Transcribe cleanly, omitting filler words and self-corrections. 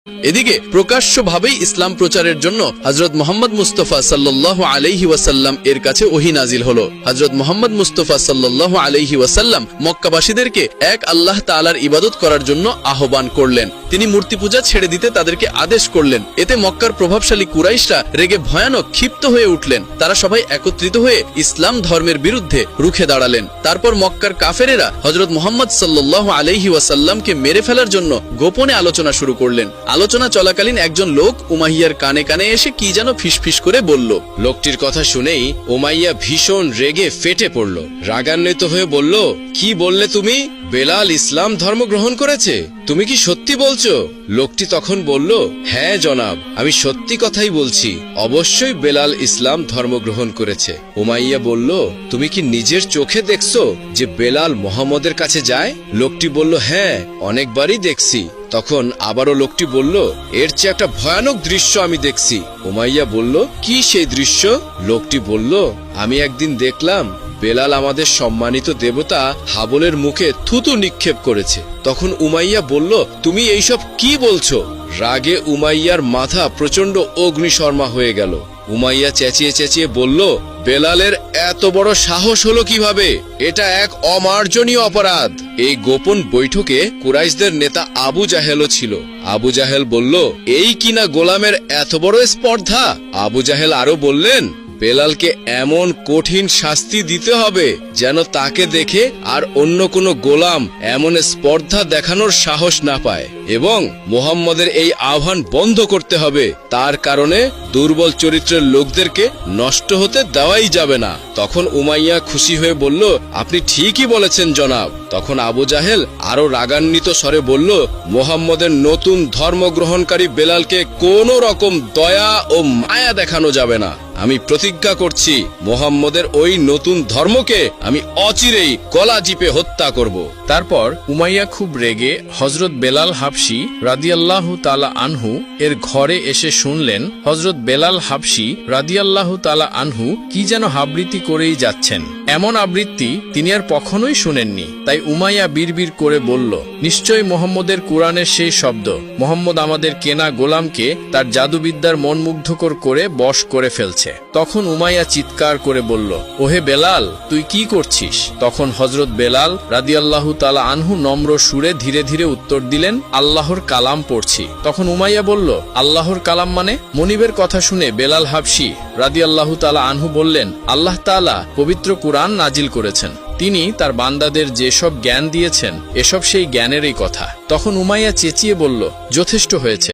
এদিকে প্রকাশ্যভাবেই ইসলাম প্রচারের জন্য হযরত মুহাম্মদ মুস্তাফা সাল্লাল্লাহু আলাইহি ওয়াসাল্লাম এর কাছে ওহী নাজিল হলো। হযরত মুহাম্মদ মুস্তাফা সাল্লাল্লাহু আলাইহি ওয়াসাল্লাম মক্কাবাসীদেরকে এক আল্লাহ তাআলার ইবাদত করার জন্য আহ্বান করলেন। তিনি মূর্তি পূজা ছেড়ে দিতে তাদেরকে আদেশ করলেন। এতে মক্কার প্রভাবশালী কুরাইশরা রেগে ভয়ানক ক্ষিপ্ত হয়ে উঠলেন। তারা সবাই একত্রিত হয়ে ইসলাম ধর্মের বিরুদ্ধে রুখে দাঁড়ালেন। তারপর মক্কার কাফেরেরা হযরত মুহাম্মদ সাল্লাল্লাহু আলাইহি ওয়াসাল্লামকে মেরে ফেলার জন্য গোপনে আলোচনা শুরু করলেন। আলোচনা চলাকালীন একজন লোক উমাইয়ার কানে কানে এসে কি যেন ফিসফিস করে বলল। লোকটির কথা শুনেই উমাইয়া ভীষণ রেগে ফেটে পড়ল। রাগান্বিত হয়ে বলল, কি বললে তুমি? বেলাল ইসলাম ধর্ম গ্রহণ করেছে? তুমি কি সত্যি বলছো? লোকটি তখন বলল, হ্যাঁ জনাব, আমি সত্যি কথাই বলছি। অবশ্যই বেলাল ইসলাম ধর্ম গ্রহণ করেছে। উমাইয়া বলল, তুমি কি নিজের চোখে দেখছো যে বেলাল মুহাম্মদের কাছে যায়? লোকটি বলল, হ্যাঁ, অনেকবারই দেখছি। তখন আবারও লোকটি বলল, এর চেয়ে একটা ভয়ানক দৃশ্য আমি দেখছি। উমাইয়া বলল, কি সেই দৃশ্য? লোকটি বলল, আমি একদিন দেখলাম বেলাল আমাদের সম্মানিত দেবতা হাবলের মুখে থুতু নিক্ষেপ করেছে। তখন উমাইয়া বলল, তুমি এইসব কি বলছো? রাগে উমাইয়ার মাথা প্রচন্ড অগ্নিশর্মা হয়ে গেল। উমাইয়া চেঁচিয়ে চেঁচিয়ে বলল, বেলালের এত বড় সাহস হলো কিভাবে? এটা এক অমার্জনীয় অপরাধ। এই গোপন বৈঠকে কুরাইশদের নেতা আবু জাহেলও ছিল। আবু জাহেল বলল, এই কিনা গোলামের এত বড় স্পর্ধা? আবু জাহেল আরো বললেন, বেলালকে এমন কঠিন শাস্তি দিতে হবে যেন তাকে দেখে আর অন্য কোনো গোলাম এমন স্পর্ধা দেখানোর সাহস না পায়, এবং মুহাম্মদের এই আহ্বান বন্ধ করতে হবে। তার কারণে দুর্বল চরিত্রের লোকদেরকে নষ্ট হতে দেওয়াই যাবে না। তখন উমাইয়া খুশি হয়ে বলল, আপনি ঠিকই বলেছেন জনাব। তখন আবু জাহেল আরো রাগান্বিত স্বরে বলল, মুহাম্মদের নতুন ধর্মগ্রহণকারী বেলালকে কোনো রকম দয়া ও মায়া দেখানো যাবে না। আমি প্রতিজ্ঞা করছি, মুহাম্মদের ওই নতুন ধর্মকে আমি অচিরেই গলা চিপে হত্যা করব। তারপর উমাইয়া খুব রেগে হযরত বেলাল হাবশী রাদিয়াল্লাহু তাআলা আনহু এর ঘরে এসে শুনলেন হযরত বেলাল হাবশী রাদিয়াল্লাহু তাআলা আনহু কি যেন আবৃত্তি করেই যাচ্ছেন। এমন আবৃত্তি তিনি আর কখনোই শুনেননি। তাই উমাইয়া বিড়বিড় করে বলল, নিশ্চয়ই মুহাম্মদের কুরআনের সেই শব্দ। মুহাম্মদ আমাদের কেনা গোলামকে তার জাদুবিদ্যার মনমুগ্ধকর করে বশ করে ফেলছে। তখন উমাইয়া চিৎকার করে বলল, ওহে বেলাল, তুই কি করছিস? তখন হযরত বেলাল রাদিয়াল্লাহু তাআলা আনহু নম্র সুরে ধীরে ধীরে উত্তর দিলেন, আল্লাহর কালাম পড়ছি। তখন উমাইয়া বলল, আল্লাহর কালাম মানে? মনিবের কথা শুনে বেলাল হাবশী রাদিয়াল্লাহু তাআলা আনহু বললেন, আল্লাহ তাআলা পবিত্র কুরআন নাজিল করেছেন। তিনি তার বান্দাদের যেসব জ্ঞান দিয়েছেন এসব সেই জ্ঞানেরই কথা। তখন উমাইয়া চেঁচিয়ে বলল, যথেষ্ট হয়েছে।